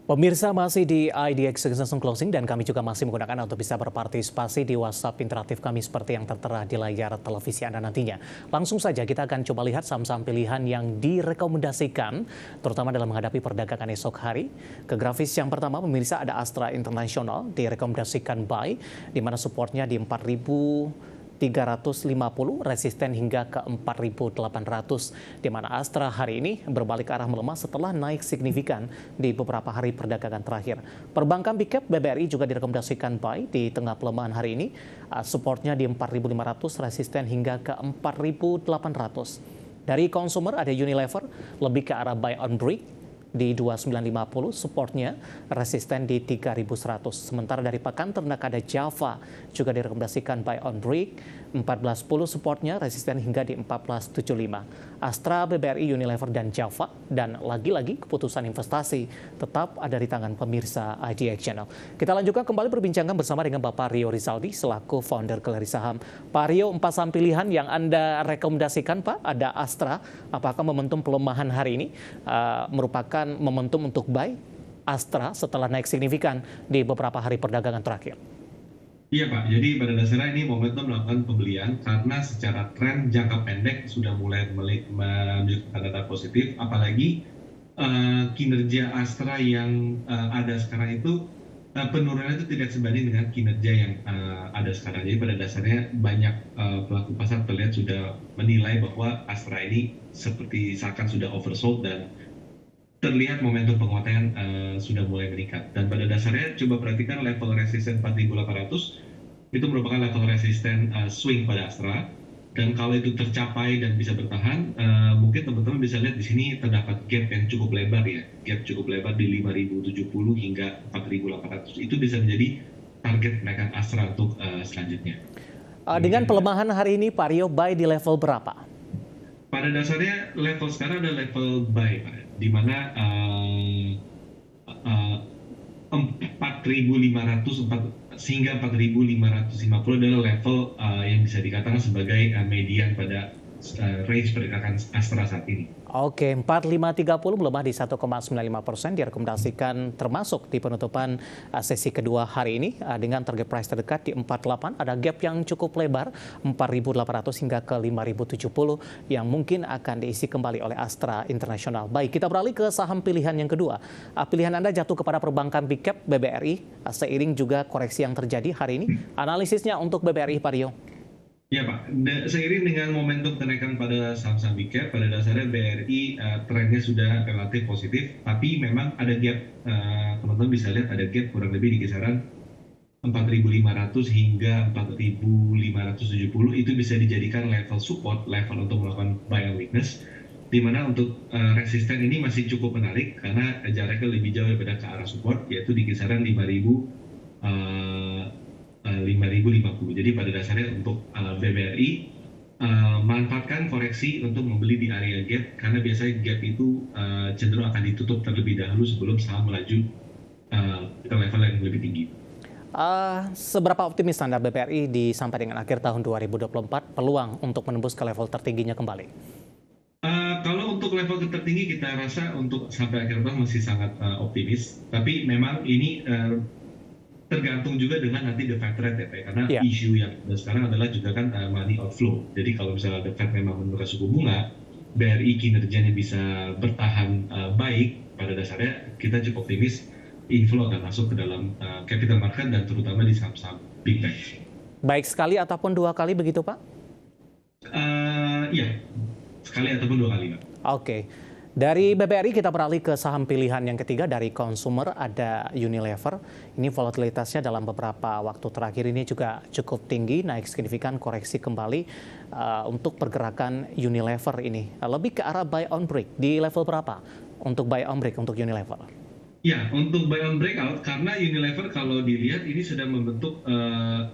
Pemirsa masih di IDX Season Closing dan kami juga masih menggunakan untuk bisa berpartisipasi di WhatsApp interaktif kami seperti yang tertera di layar televisi Anda nantinya. Langsung saja kita akan coba lihat saham-saham pilihan yang direkomendasikan, terutama dalam menghadapi perdagangan esok hari. Ke grafis yang pertama, pemirsa ada Astra International direkomendasikan buy, di mana supportnya di 4.350, resisten hingga ke 4.800, di mana Astra hari ini berbalik arah melemah setelah naik signifikan di beberapa hari perdagangan terakhir. Perbankan Big Cap BBRI juga direkomendasikan buy di tengah pelemahan hari ini, supportnya di 4.500, resisten hingga ke 4.800. Dari konsumer ada Unilever, lebih ke arah buy on break di 2950, supportnya resisten di 3100. Sementara dari pakan ternak ada Java, juga direkomendasikan buy on break, 1410 supportnya, resisten hingga di 1475. Astra, BBRI, Unilever, dan Java, dan lagi-lagi keputusan investasi tetap ada di tangan pemirsa IDX Channel. Kita lanjutkan kembali perbincangan bersama dengan Bapak Rio Rizaldi selaku founder Keleri Saham. Pak Rio, 4 saham pilihan yang Anda rekomendasikan, Pak, ada Astra. Apakah momentum pelemahan hari ini merupakan momentum untuk buy Astra setelah naik signifikan di beberapa hari perdagangan terakhir? Iya Pak, jadi pada dasarnya ini momentum melakukan pembelian karena secara tren jangka pendek sudah mulai menunjukkan tanda-tanda positif, apalagi kinerja Astra yang ada sekarang itu penurunan itu tidak sebanding dengan kinerja yang ada sekarang. Jadi pada dasarnya banyak pelaku pasar terlihat sudah menilai bahwa Astra ini seperti seakan sudah oversold dan terlihat momentum penguatan sudah mulai meningkat. Dan pada dasarnya coba perhatikan level resisten 4.800 itu merupakan level resisten swing pada Astra. Dan kalau itu tercapai dan bisa bertahan, mungkin teman-teman bisa lihat di sini terdapat gap yang cukup lebar ya. Gap cukup lebar di 5.070 hingga 4.800. Itu bisa menjadi target kenaikan Astra untuk selanjutnya. Dengan pelemahan hari ini, Pak Rio, buy di level berapa? Pada dasarnya level sekarang ada level buy, Pak, di mana 4.500 hingga 4.550 adalah level yang bisa dikatakan sebagai median pada range pergerakan Astra saat ini. Oke, 4530 melemah di 1,95%, direkomendasikan termasuk di penutupan sesi kedua hari ini dengan target price terdekat di 48. Ada gap yang cukup lebar 4.800 hingga ke 5.070 yang mungkin akan diisi kembali oleh Astra International. Baik, kita beralih ke saham pilihan yang kedua. Pilihan Anda jatuh kepada perbankan Big Cap BBRI seiring juga koreksi yang terjadi hari ini. Analisisnya untuk BBRI, Pak Rio. Ya Pak, seiring dengan momentum kenaikan pada saham-saham Big Cap, pada dasarnya BRI trennya sudah relatif positif, tapi memang ada gap, teman-teman bisa lihat ada gap kurang lebih di kisaran 4.500 hingga 4.570, itu bisa dijadikan level support, level untuk melakukan buy and weakness, di mana untuk resisten ini masih cukup menarik karena jaraknya lebih jauh daripada ke arah support, yaitu di kisaran 5.050. Jadi pada dasarnya untuk BBRI manfaatkan koreksi untuk membeli di area gap karena biasanya gap itu cenderung akan ditutup terlebih dahulu sebelum saham melaju ke level yang lebih tinggi. Seberapa optimis Anda BBRI sampai dengan akhir tahun 2024 peluang untuk menembus ke level tertingginya kembali? Kalau untuk level tertinggi kita rasa untuk sampai akhir tahun masih sangat optimis, tapi memang ini tergantung juga dengan nanti the Fed rate ya Pak, karena isu yang sekarang adalah juga kan money outflow. Jadi kalau misalnya the Fed memang menurunkan suku bunga, BRI kinerjanya bisa bertahan baik, pada dasarnya kita cukup optimis inflow akan masuk ke dalam capital market dan terutama di saham-saham big bank. Baik sekali ataupun dua kali begitu Pak? Iya, sekali ataupun dua kali Pak. Oke. Dari BBRI kita beralih ke saham pilihan yang ketiga. Dari konsumer ada Unilever. Ini volatilitasnya dalam beberapa waktu terakhir ini juga cukup tinggi, naik signifikan, koreksi kembali untuk pergerakan Unilever ini. Lebih ke arah buy on break. Di level berapa untuk buy on break untuk Unilever? Ya, untuk buy on breakout, karena Unilever kalau dilihat ini sedang membentuk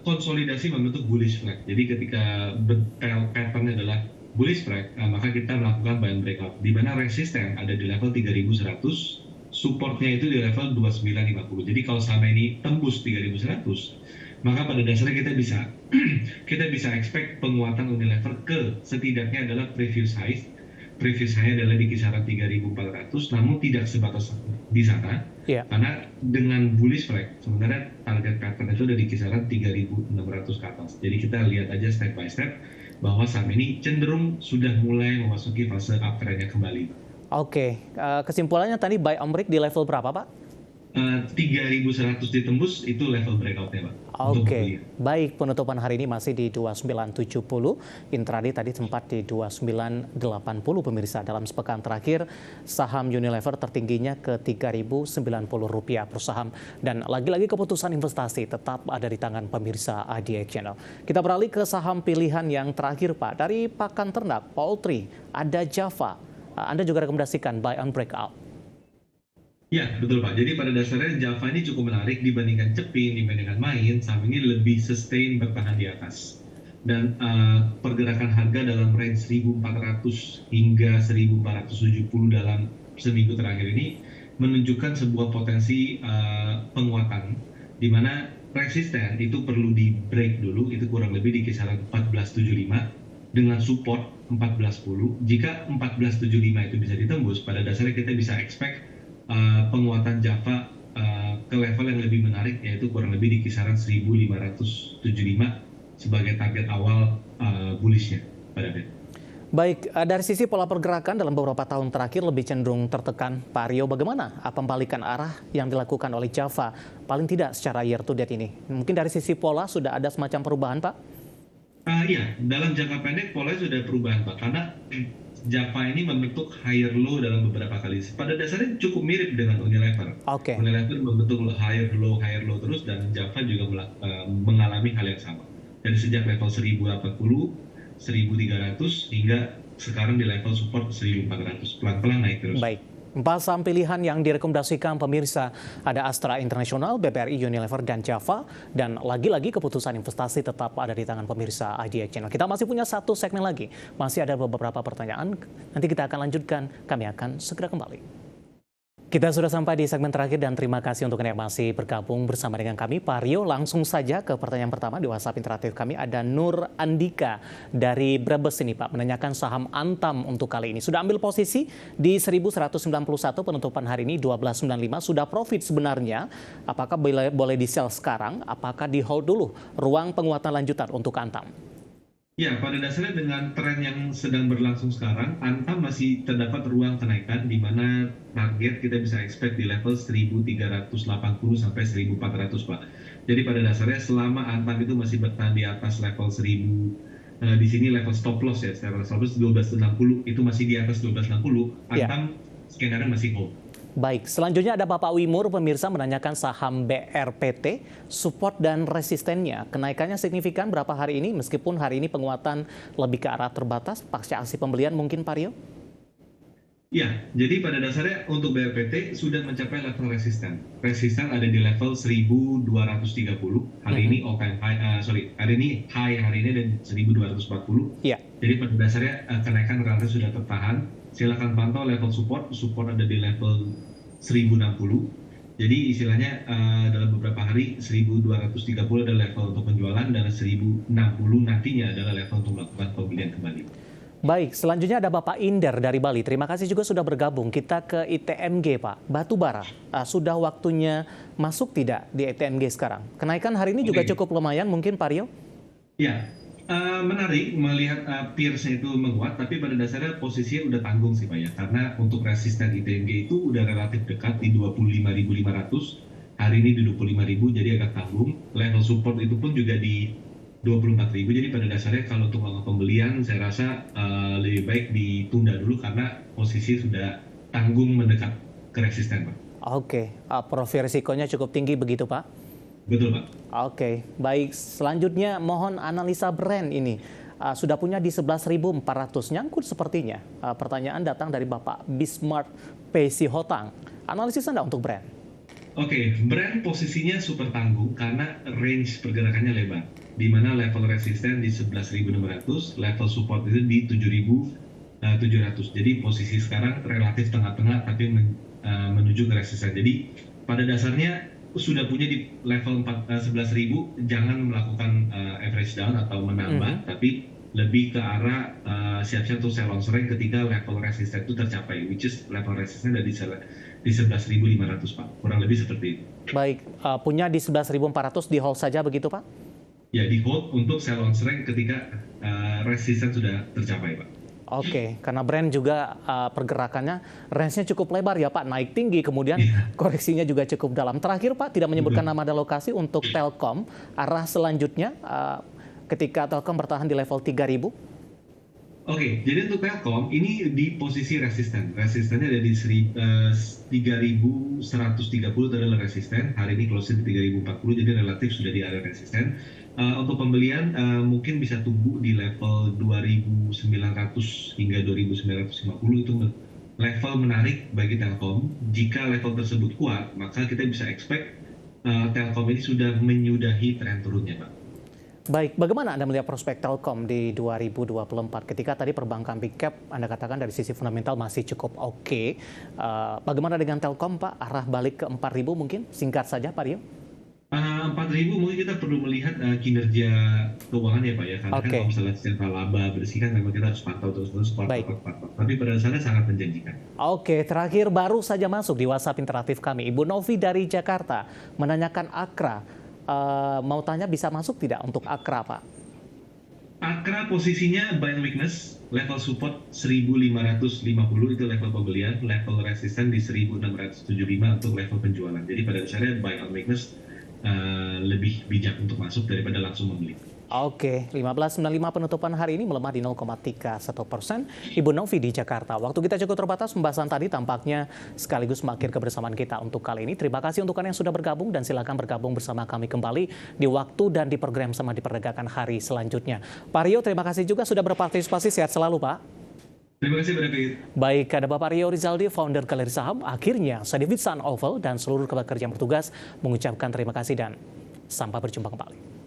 konsolidasi, membentuk bullish flag. Jadi ketika pattern-nya adalah bullish flag, maka kita melakukan buy and breakout, di mana resisten ada di level 3.100, supportnya itu di level 2950. Jadi kalau selama ini tembus 3.100, maka pada dasarnya kita bisa expect penguatan Unilever ke setidaknya adalah previous high adalah di kisaran 3.400, namun tidak sebatas di sana. Iya. Karena dengan bullish flag, sebenarnya target pattern itu ada di kisaran 3.600 ke atas. Jadi kita lihat aja step by step bahwa saham ini cenderung sudah mulai memasuki fase uptrend-nya kembali. Oke, kesimpulannya tadi buy on break di level berapa, Pak? 3.100 ditembus itu level breakout-nya, Pak. Untuk Oke, pembelian. baik, penutupan hari ini masih di 2970, intraday tadi sempat di 2980 pemirsa. Dalam sepekan terakhir, saham Unilever tertingginya ke Rp3.090 per saham. Dan lagi-lagi keputusan investasi tetap ada di tangan pemirsa IDX Channel. Kita beralih ke saham pilihan yang terakhir, Pak. Dari pakan ternak, poultry, ada Java. Anda juga rekomendasikan buy on breakout. Ya, betul Pak. Jadi pada dasarnya Java ini cukup menarik dibandingkan Cepin, dibandingkan Main, saham ini lebih sustain bertahan di atas. Dan pergerakan harga dalam range 1.400 hingga 1.470 dalam seminggu terakhir ini menunjukkan sebuah potensi penguatan, di mana resisten itu perlu di break dulu, itu kurang lebih di kisaran 1475 dengan support 1410. Jika 1475 itu bisa ditembus, pada dasarnya kita bisa expect penguatan Java ke level yang lebih menarik, yaitu kurang lebih di kisaran 1.575 sebagai target awal bullishnya pada BET. Baik, dari sisi pola pergerakan dalam beberapa tahun terakhir lebih cenderung tertekan. Pak Aryo, bagaimana pembalikan arah yang dilakukan oleh Java, paling tidak secara year to date ini? Mungkin dari sisi pola sudah ada semacam perubahan, Pak? Iya, dalam jangka pendek polanya sudah perubahan, Pak, karena Java ini membentuk higher low dalam beberapa kali. Pada dasarnya cukup mirip dengan Unilever. Oke. Unilever membentuk higher low terus, dan Java juga mengalami hal yang sama. Dari sejak level 1080, 1300 hingga sekarang di level support 1400. Pelan-pelan naik terus. Baik. 4 saham pilihan yang direkomendasikan pemirsa ada Astra International, BBRI, Unilever, dan Java. Dan lagi-lagi keputusan investasi tetap ada di tangan pemirsa IDX Channel. Kita masih punya satu segmen lagi. Masih ada beberapa pertanyaan. Nanti kita akan lanjutkan. Kami akan segera kembali. Kita sudah sampai di segmen terakhir dan terima kasih untuk Anda yang masih bergabung bersama dengan kami. Pak Aryo, langsung saja ke pertanyaan pertama di WhatsApp interaktif kami. Ada Nur Andika dari Brebes ini, Pak, menanyakan saham Antam untuk kali ini. Sudah ambil posisi di 1191, penutupan hari ini 1295, sudah profit sebenarnya. Apakah boleh di-sell sekarang? Apakah di-hold dulu? Ruang penguatan lanjutan untuk Antam. Ya, pada dasarnya dengan tren yang sedang berlangsung sekarang, Antam masih terdapat ruang kenaikan di mana target kita bisa expect di level 1.380 sampai 1.400, Pak. Jadi pada dasarnya selama Antam itu masih bertahan di atas level 1.000, di sini level stop loss ya, secara stop loss 1260, itu masih di atas 1260, Antam skenario masih hold. Baik, selanjutnya ada Bapak Wimur, pemirsa menanyakan saham BRPT, support dan resistennya. Kenaikannya signifikan berapa hari ini, meskipun hari ini penguatan lebih ke arah terbatas, pasca aksi pembelian mungkin, Pak Rio? Ya, jadi pada dasarnya untuk BRPT sudah mencapai level resisten. Resisten ada di level 1.230. Hari ini all time high, hari ini high hari ini dan 1.240. Iya. Jadi pada dasarnya kenaikan relatif sudah tertahan. Silakan pantau level support ada di level 1.060. Jadi istilahnya dalam beberapa hari 1.230 adalah level untuk penjualan dan 1.060 nantinya adalah level untuk melakukan pembelian kembali. Baik, selanjutnya ada Bapak Inder dari Bali. Terima kasih juga sudah bergabung. Kita ke ITMG, Pak. Batubara, sudah waktunya masuk tidak di ITMG sekarang? Kenaikan hari ini juga cukup lumayan mungkin, Pak Rio? Ya, menarik melihat peers-nya itu menguat, tapi pada dasarnya posisinya udah tanggung sih Pak ya. Karena untuk resisten ITMG itu udah relatif dekat di 25.500, hari ini di 25.000, jadi agak tanggung. Level support itu pun juga di 24.000, jadi pada dasarnya kalau untuk melakukan pembelian saya rasa lebih baik ditunda dulu karena posisi sudah tanggung mendekat ke resisten, Pak. Oke, profil risikonya cukup tinggi begitu, Pak? Betul, Pak. Oke, baik. Selanjutnya mohon analisa brand ini. Sudah punya di 11.400, nyangkut sepertinya. Pertanyaan datang dari Bapak Bismart PC Hotang. Analisis Anda untuk brand? Oke, brand posisinya super tanggung karena range pergerakannya lebar. Di mana level resisten di 11.600, level support itu di 7.700. Jadi posisi sekarang relatif tengah-tengah tapi menuju ke resisten. Jadi pada dasarnya sudah punya di level 11.000, jangan melakukan average down atau menambah, tapi lebih ke arah siap-siap untuk sell on strength ketika level resisten itu tercapai, which is level resisten dari di 11.500 Pak, kurang lebih seperti itu. Baik, punya di 11.400 di hold saja begitu Pak? Ya, di hold untuk sell on strength ketika resisten sudah tercapai Pak. Oke, karena brand juga pergerakannya range-nya cukup lebar ya Pak, naik tinggi kemudian Iya, koreksinya juga cukup dalam. Terakhir Pak, tidak menyebutkan betul. nama dan lokasi untuk Telkom, arah selanjutnya ketika Telkom bertahan di level 3.000. Oke, jadi untuk Telkom ini di posisi resisten. Resistennya ada di 3.130 itu adalah resisten. Hari ini closing di 3.040, jadi relatif sudah di area resisten. Untuk pembelian mungkin bisa tunggu di level 2.900 hingga 2.950 itu level menarik bagi Telkom. Jika level tersebut kuat, maka kita bisa expect Telkom ini sudah menyudahi tren turunnya, Pak. Baik, bagaimana Anda melihat prospek Telkom di 2024 ketika tadi perbankan big cap Anda katakan dari sisi fundamental masih cukup oke. Bagaimana dengan Telkom Pak, arah balik ke 4.000 mungkin? Singkat saja Pak Rio. 4.000 mungkin kita perlu melihat kinerja keuangan ya Pak ya, karena kan Oke, kalau misalnya secara laba bersih kan memang kita harus pantau terus-terus kuartal baik. per kuartal. Tapi pada dasarnya sangat menjanjikan. Oke, terakhir baru saja masuk di WhatsApp interaktif kami. Ibu Novi dari Jakarta menanyakan Akra. Mau tanya bisa masuk tidak untuk Akra Pak? Akra posisinya buy and weakness, level support 1.550 itu level pembelian, level resisten di 1.675 untuk level penjualan. Jadi pada dasarnya buy and weakness lebih bijak untuk masuk daripada langsung membeli. Oke, 15.95 penutupan hari ini melemah di 0,31%. Ibu Novi di Jakarta. Waktu kita cukup terbatas, pembahasan tadi tampaknya sekaligus mengakhiri kebersamaan kita untuk kali ini. Terima kasih untuk Anda yang sudah bergabung dan silakan bergabung bersama kami kembali di waktu dan di program Sama Diperdagangkan hari selanjutnya. Pak Rio, terima kasih juga sudah berpartisipasi. Sehat selalu, Pak. Terima kasih Pak David. Baik, ada Bapak Rio Rizaldi, founder Galeri Saham. Akhirnya, saya David Sun Oval dan seluruh pekerja yang bertugas mengucapkan terima kasih dan sampai berjumpa kembali.